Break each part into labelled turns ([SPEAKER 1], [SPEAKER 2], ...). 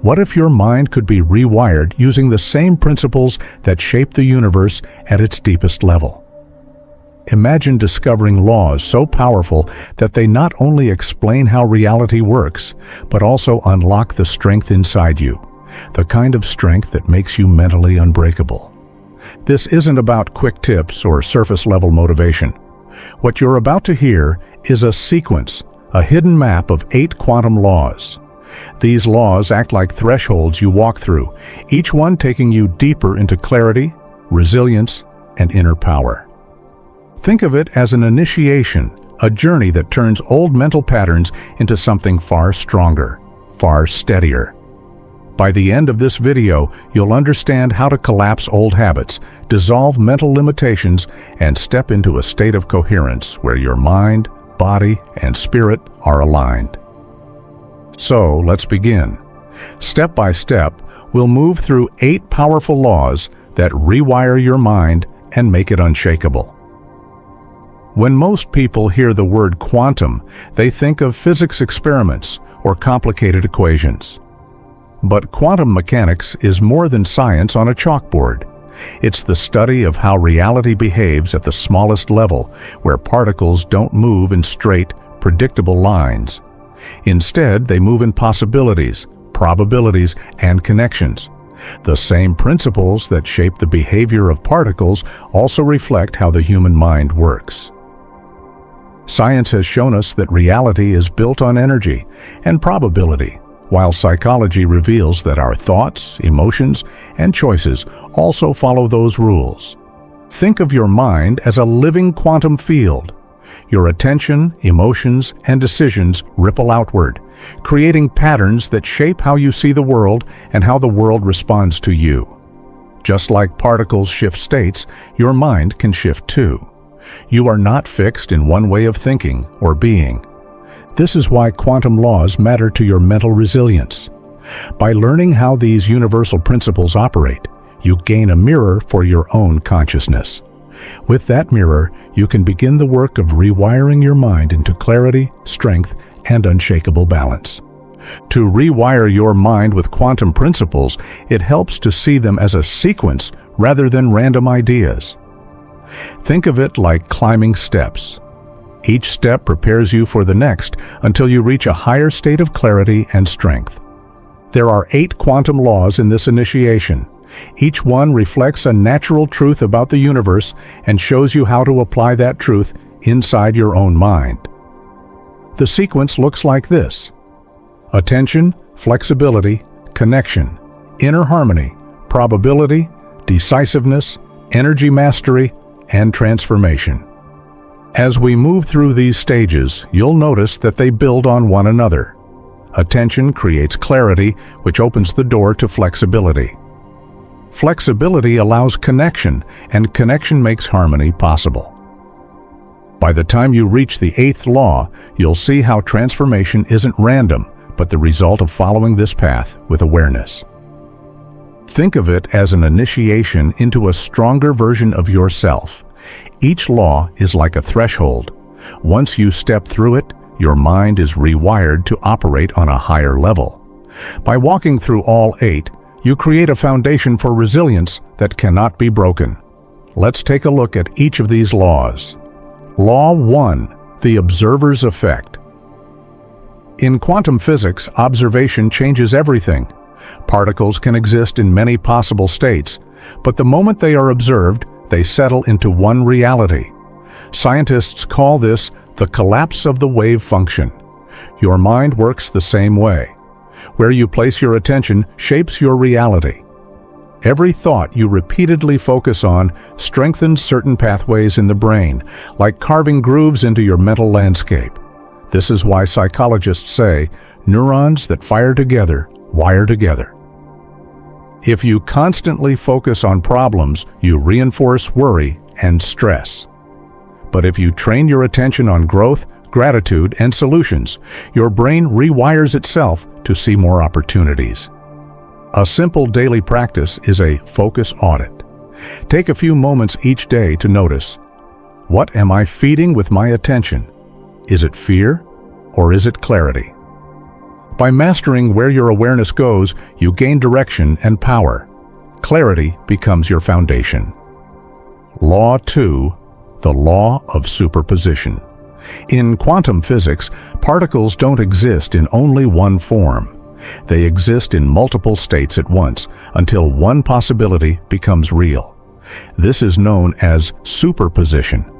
[SPEAKER 1] What if your mind could be rewired using the same principles that shape the universe at its deepest level? Imagine discovering laws so powerful that they not only explain how reality works, but also unlock the strength inside you, the kind of strength that makes you mentally unbreakable. This isn't about quick tips or surface-level motivation. What you're about to hear is a sequence, a hidden map of 8 quantum laws. These laws act like thresholds you walk through, each one taking you deeper into clarity, resilience, and inner power. Think of it as an initiation, a journey that turns old mental patterns into something far stronger, far steadier. By the end of this video, you'll understand how to collapse old habits, dissolve mental limitations, and step into a state of coherence where your mind, body, and spirit are aligned. So, let's begin. Step by step, we'll move through 8 powerful laws that rewire your mind and make it unshakable. When most people hear the word quantum, they think of physics experiments or complicated equations. But quantum mechanics is more than science on a chalkboard. It's the study of how reality behaves at the smallest level, where particles don't move in straight, predictable lines. Instead, they move in possibilities, probabilities, and connections. The same principles that shape the behavior of particles also reflect how the human mind works. Science has shown us that reality is built on energy and probability, while psychology reveals that our thoughts, emotions, and choices also follow those rules. Think of your mind as a living quantum field. Your attention, emotions, and decisions ripple outward, creating patterns that shape how you see the world and how the world responds to you. Just like particles shift states, your mind can shift too. You are not fixed in one way of thinking or being. This is why quantum laws matter to your mental resilience. By learning how these universal principles operate, you gain a mirror for your own consciousness. With that mirror, you can begin the work of rewiring your mind into clarity, strength, and unshakable balance. To rewire your mind with quantum principles, it helps to see them as a sequence rather than random ideas. Think of it like climbing steps. Each step prepares you for the next until you reach a higher state of clarity and strength. There are 8 quantum laws in this initiation. Each one reflects a natural truth about the universe and shows you how to apply that truth inside your own mind. The sequence looks like this: attention, flexibility, connection, inner harmony, probability, decisiveness, energy mastery, and transformation. As we move through these stages, you'll notice that they build on one another. Attention creates clarity, which opens the door to flexibility. Flexibility allows connection, and connection makes harmony possible. By the time you reach the 8th law, you'll see how transformation isn't random, but the result of following this path with awareness. Think of it as an initiation into a stronger version of yourself. Each law is like a threshold. Once you step through it, your mind is rewired to operate on a higher level. By walking through all 8, you create a foundation for resilience that cannot be broken. Let's take a look at each of these laws. Law 1, the observer's effect. In quantum physics, observation changes everything. Particles can exist in many possible states, but the moment they are observed, they settle into one reality. Scientists call this the collapse of the wave function. Your mind works the same way. Where you place your attention shapes your reality. Every thought you repeatedly focus on strengthens certain pathways in the brain, like carving grooves into your mental landscape. This is why psychologists say neurons that fire together wire together. If you constantly focus on problems, you reinforce worry and stress. But if you train your attention on growth, gratitude, and solutions, your brain rewires itself to see more opportunities. A simple daily practice is a focus audit. Take a few moments each day to notice, what am I feeding with my attention? Is it fear or is it clarity? By mastering where your awareness goes, you gain direction and power. Clarity becomes your foundation. Law 2, the law of superposition. In quantum physics, particles don't exist in only one form. They exist in multiple states at once until one possibility becomes real. This is known as superposition.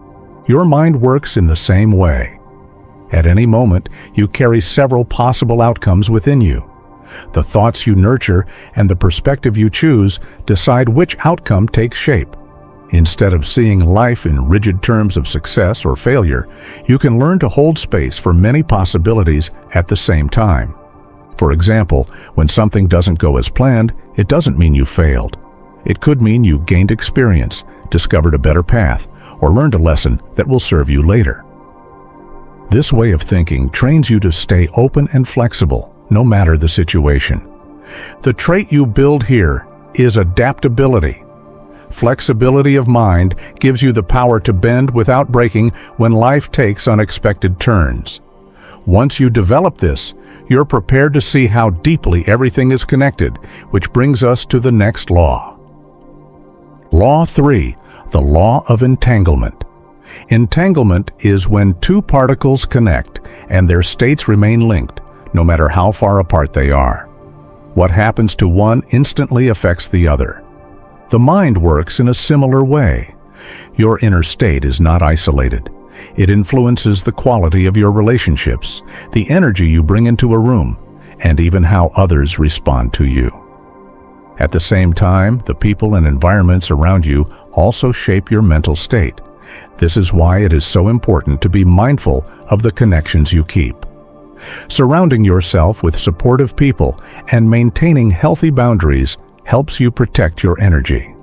[SPEAKER 1] Your mind works in the same way. At any moment, you carry several possible outcomes within you. The thoughts you nurture and the perspective you choose decide which outcome takes shape. Instead of seeing life in rigid terms of success or failure, you can learn to hold space for many possibilities at the same time. For example, when something doesn't go as planned, it doesn't mean you failed. It could mean you gained experience, discovered a better path, or learned a lesson that will serve you later. This way of thinking trains you to stay open and flexible, no matter the situation. The trait you build here is adaptability. Flexibility of mind gives you the power to bend without breaking when life takes unexpected turns. Once you develop this, you're prepared to see how deeply everything is connected, which brings us to the next law. Law 3, the law of entanglement. Entanglement is when two particles connect and their states remain linked, no matter how far apart they are. What happens to one instantly affects the other. The mind works in a similar way. Your inner state is not isolated. It influences the quality of your relationships, the energy you bring into a room, and even how others respond to you. At the same time, the people and environments around you also shape your mental state. This is why it is so important to be mindful of the connections you keep. Surrounding yourself with supportive people and maintaining healthy boundaries helps you protect your energy.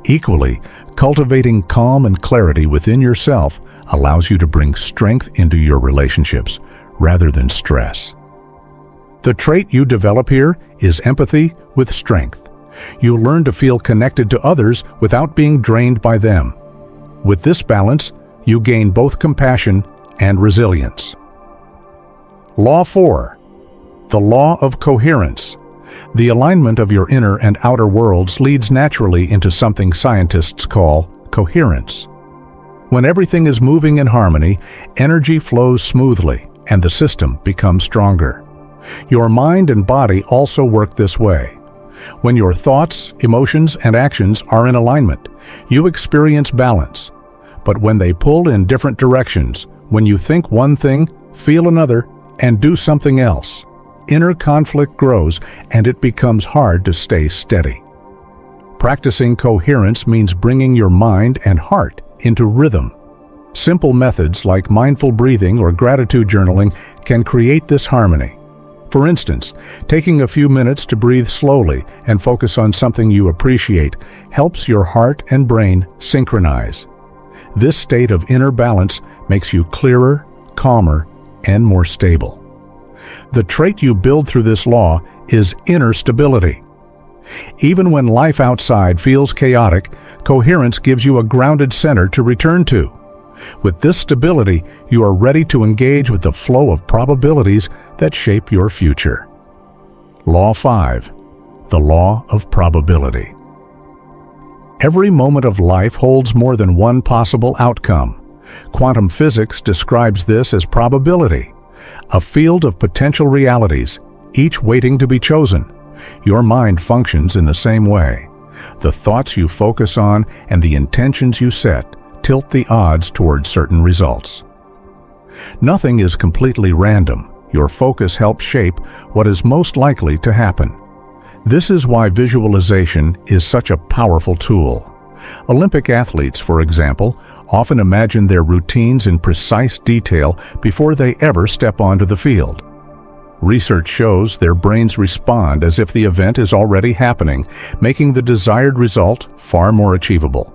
[SPEAKER 1] Equally, cultivating calm and clarity within yourself allows you to bring strength into your relationships rather than stress. The trait you develop here is empathy with strength. You learn to feel connected to others without being drained by them. With this balance, you gain both compassion and resilience. Law 4, the law of coherence. The alignment of your inner and outer worlds leads naturally into something scientists call coherence. When everything is moving in harmony, energy flows smoothly and the system becomes stronger. Your mind and body also work this way. When your thoughts, emotions, and actions are in alignment, you experience balance. But when they pull in different directions, when you think one thing, feel another, and do something else, inner conflict grows and it becomes hard to stay steady. Practicing coherence means bringing your mind and heart into rhythm. Simple methods like mindful breathing or gratitude journaling can create this harmony. For instance, taking a few minutes to breathe slowly and focus on something you appreciate helps your heart and brain synchronize. This state of inner balance makes you clearer, calmer, and more stable. The trait you build through this law is inner stability. Even when life outside feels chaotic, coherence gives you a grounded center to return to. With this stability, you are ready to engage with the flow of probabilities that shape your future. Law 5, the law of probability. Every moment of life holds more than one possible outcome. Quantum physics describes this as probability, a field of potential realities, each waiting to be chosen. Your mind functions in the same way. The thoughts you focus on and the intentions you set tilt the odds toward certain results. Nothing is completely random. Your focus helps shape what is most likely to happen. This is why visualization is such a powerful tool. Olympic athletes, for example, often imagine their routines in precise detail before they ever step onto the field. Research shows their brains respond as if the event is already happening, making the desired result far more achievable.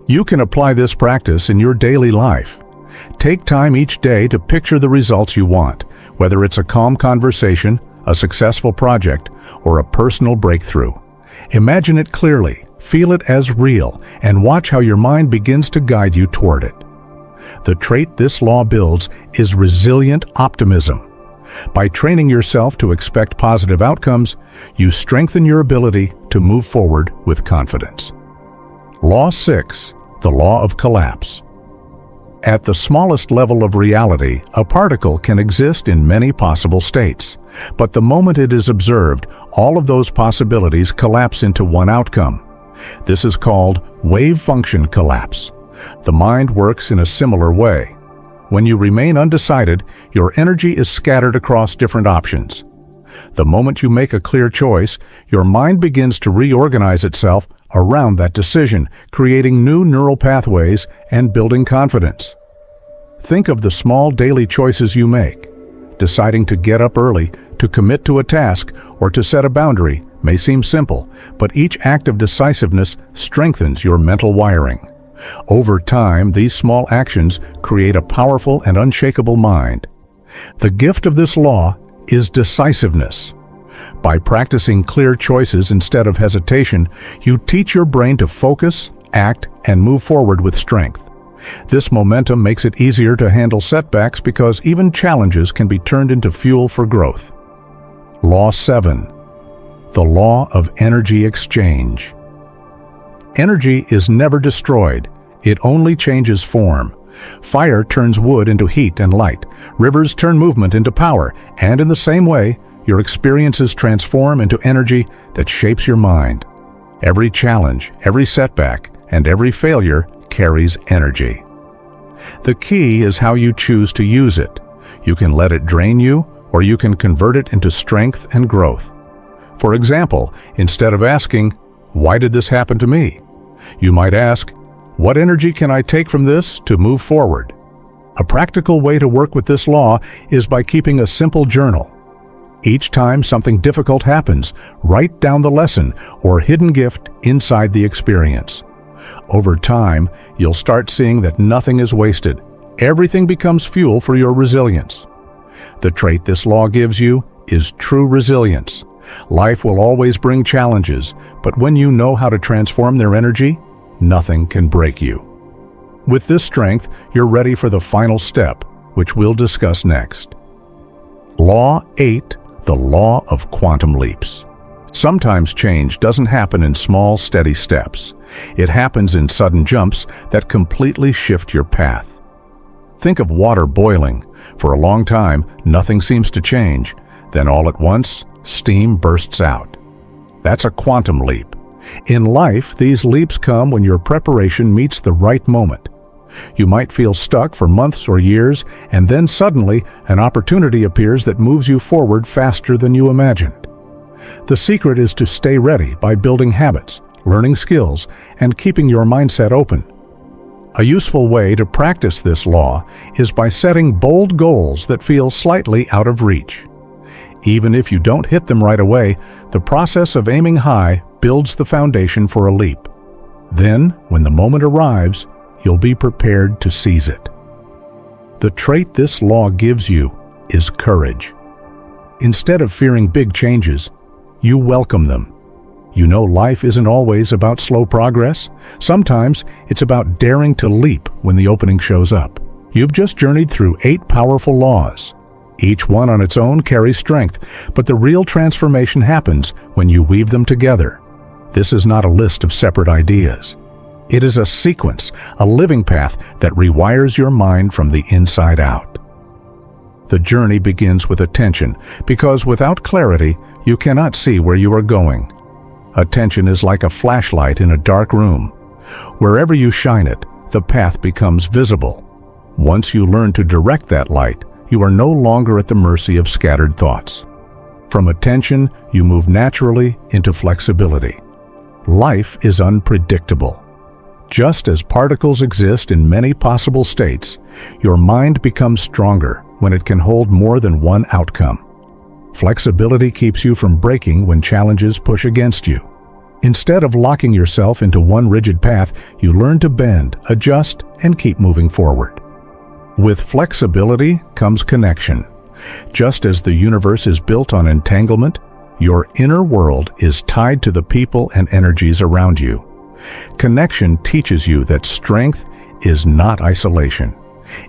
[SPEAKER 1] You can apply this practice in your daily life. Take time each day to picture the results you want, whether it's a calm conversation, a successful project, or a personal breakthrough. Imagine it clearly, feel it as real, and watch how your mind begins to guide you toward it. The trait this law builds is resilient optimism. By training yourself to expect positive outcomes, you strengthen your ability to move forward with confidence. Law 6, the law of collapse. At the smallest level of reality, a particle can exist in many possible states. But the moment it is observed, all of those possibilities collapse into one outcome. This is called wave function collapse. The mind works in a similar way. When you remain undecided, your energy is scattered across different options. The moment you make a clear choice, your mind begins to reorganize itself around that decision, creating new neural pathways and building confidence. Think of the small daily choices you make. Deciding to get up early, to commit to a task, or to set a boundary may seem simple, but each act of decisiveness strengthens your mental wiring. Over time, these small actions create a powerful and unshakable mind. The gift of this law is decisiveness. By practicing clear choices instead of hesitation, you teach your brain to focus, act, and move forward with strength. This momentum makes it easier to handle setbacks because even challenges can be turned into fuel for growth. Law 7. The law of energy exchange. Energy is never destroyed. It only changes form. Fire turns wood into heat and light. Rivers turn movement into power. And in the same way, your experiences transform into energy that shapes your mind. Every challenge, every setback, and every failure carries energy. The key is how you choose to use it. You can let it drain you, or you can convert it into strength and growth. For example, instead of asking, "Why did this happen to me?" you might ask, "What energy can I take from this to move forward?" A practical way to work with this law is by keeping a simple journal. Each time something difficult happens, write down the lesson or hidden gift inside the experience. Over time, you'll start seeing that nothing is wasted. Everything becomes fuel for your resilience. The trait this law gives you is true resilience. Life will always bring challenges, but when you know how to transform their energy, nothing can break you. With this strength, you're ready for the final step, which we'll discuss next. Law 8, the law of quantum leaps. Sometimes change doesn't happen in small, steady steps. It happens in sudden jumps that completely shift your path. Think of water boiling. For a long time, nothing seems to change. Then all at once, steam bursts out. That's a quantum leap. In life, these leaps come when your preparation meets the right moment. You might feel stuck for months or years, and then suddenly an opportunity appears that moves you forward faster than you imagined. The secret is to stay ready by building habits, learning skills, and keeping your mindset open. A useful way to practice this law is by setting bold goals that feel slightly out of reach. Even if you don't hit them right away, the process of aiming high builds the foundation for a leap. Then, when the moment arrives, you'll be prepared to seize it. The trait this law gives you is courage. Instead of fearing big changes, you welcome them. You know life isn't always about slow progress. Sometimes it's about daring to leap when the opening shows up. You've just journeyed through 8 powerful laws. Each one on its own carries strength, but the real transformation happens when you weave them together. This is not a list of separate ideas. It is a sequence, a living path that rewires your mind from the inside out. The journey begins with attention, because without clarity, you cannot see where you are going. Attention is like a flashlight in a dark room. Wherever you shine it, the path becomes visible. Once you learn to direct that light, you are no longer at the mercy of scattered thoughts. From attention, you move naturally into flexibility. Life is unpredictable. Just as particles exist in many possible states, your mind becomes stronger when it can hold more than one outcome. Flexibility keeps you from breaking when challenges push against you. Instead of locking yourself into one rigid path, you learn to bend, adjust, and keep moving forward. With flexibility comes connection. Just as the universe is built on entanglement, your inner world is tied to the people and energies around you. Connection teaches you that strength is not isolation.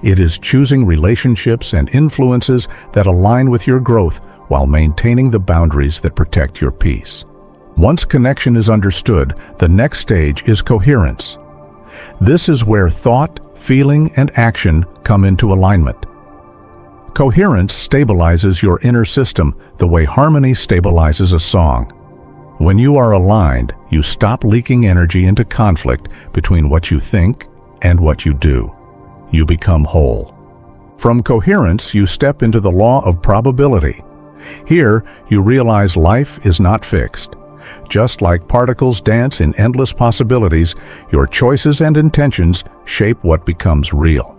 [SPEAKER 1] It is choosing relationships and influences that align with your growth while maintaining the boundaries that protect your peace. Once connection is understood, the next stage is coherence. This is where thought, feeling, and action come into alignment. Coherence stabilizes your inner system the way harmony stabilizes a song. When you are aligned, you stop leaking energy into conflict between what you think and what you do. You become whole. From coherence, you step into the law of probability. Here, you realize life is not fixed. Just like particles dance in endless possibilities, your choices and intentions shape what becomes real.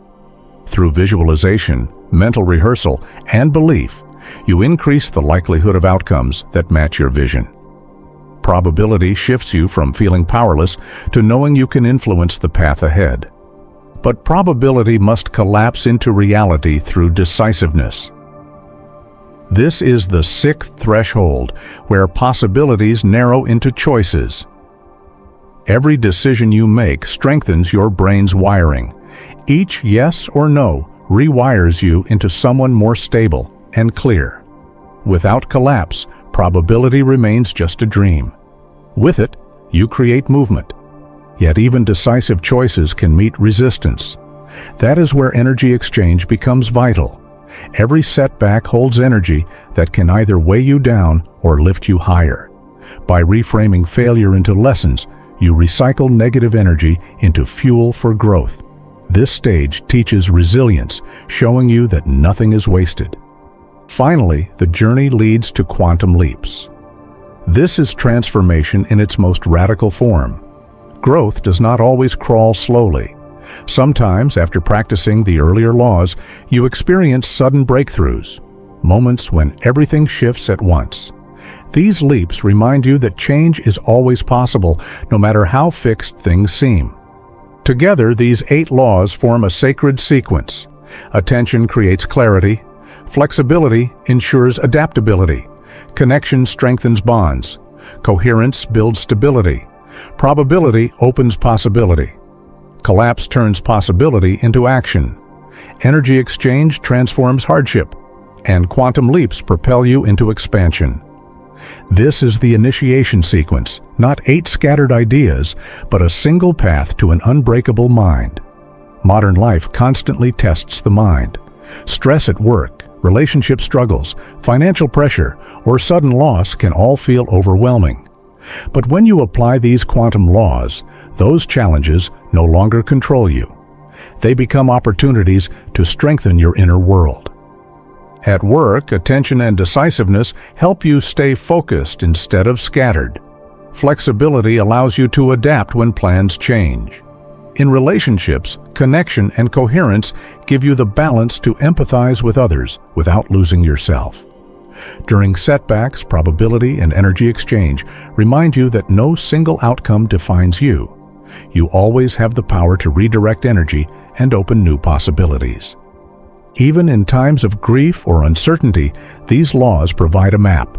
[SPEAKER 1] Through visualization, mental rehearsal, and belief, you increase the likelihood of outcomes that match your vision. Probability shifts you from feeling powerless to knowing you can influence the path ahead. But probability must collapse into reality through decisiveness. This is the sixth threshold, where possibilities narrow into choices. Every decision you make strengthens your brain's wiring. Each yes or no rewires you into someone more stable and clear. Without collapse, probability remains just a dream. With it, you create movement. Yet even decisive choices can meet resistance. That is where energy exchange becomes vital. Every setback holds energy that can either weigh you down or lift you higher. By reframing failure into lessons, you recycle negative energy into fuel for growth. This stage teaches resilience, showing you that nothing is wasted. Finally, the journey leads to quantum leaps. This is transformation in its most radical form. Growth does not always crawl slowly. Sometimes, after practicing the earlier laws, you experience sudden breakthroughs, moments when everything shifts at once. These leaps remind you that change is always possible, no matter how fixed things seem. Together, these 8 laws form a sacred sequence. Attention creates clarity. Flexibility ensures adaptability. Connection strengthens bonds. Coherence builds stability. Probability opens possibility. Collapse turns possibility into action. Energy exchange transforms hardship. And quantum leaps propel you into expansion. This is the initiation sequence, not 8 scattered ideas, but a single path to an unbreakable mind. Modern life constantly tests the mind. Stress at work, relationship struggles, financial pressure, or sudden loss can all feel overwhelming. But when you apply these quantum laws, those challenges no longer control you. They become opportunities to strengthen your inner world. At work, attention and decisiveness help you stay focused instead of scattered. Flexibility allows you to adapt when plans change. In relationships, connection and coherence give you the balance to empathize with others without losing yourself. During setbacks, probability and energy exchange remind you that no single outcome defines you. You always have the power to redirect energy and open new possibilities. Even in times of grief or uncertainty, these laws provide a map.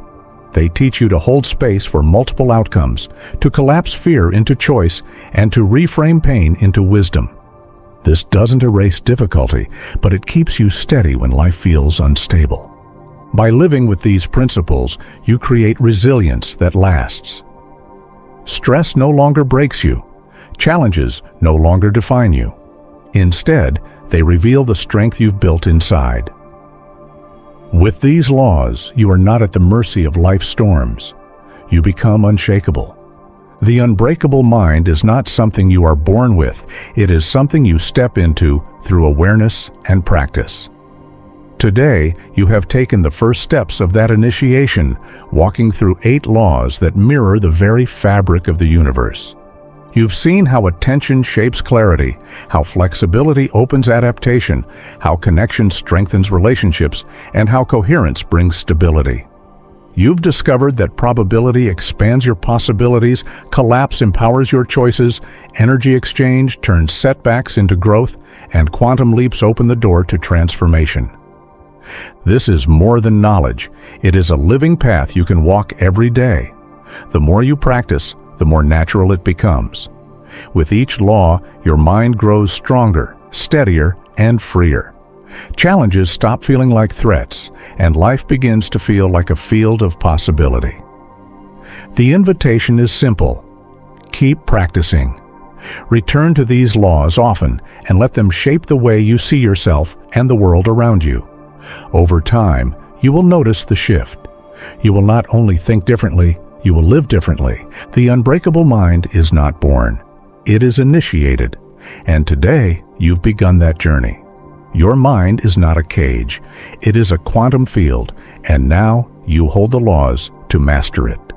[SPEAKER 1] They teach you to hold space for multiple outcomes, to collapse fear into choice, and to reframe pain into wisdom. This doesn't erase difficulty, but it keeps you steady when life feels unstable. By living with these principles, you create resilience that lasts. Stress no longer breaks you. Challenges no longer define you. Instead, they reveal the strength you've built inside. With these laws, you are not at the mercy of life's storms. You become unshakable. The unbreakable mind is not something you are born with. It is something you step into through awareness and practice. Today, you have taken the first steps of that initiation, walking through 8 laws that mirror the very fabric of the universe. You've seen how attention shapes clarity, how flexibility opens adaptation, how connection strengthens relationships, and how coherence brings stability. You've discovered that probability expands your possibilities, collapse empowers your choices, energy exchange turns setbacks into growth, and quantum leaps open the door to transformation. This is more than knowledge. It is a living path you can walk every day. The more you practice, the more natural it becomes. With each law, your mind grows stronger, steadier, and freer. Challenges stop feeling like threats, and life begins to feel like a field of possibility. The invitation is simple. Keep practicing. Return to these laws often and let them shape the way you see yourself and the world around you. Over time, you will notice the shift. You will not only think differently, you will live differently. The unbreakable mind is not born. It is initiated. And today, you've begun that journey. Your mind is not a cage. It is a quantum field, and now you hold the laws to master it.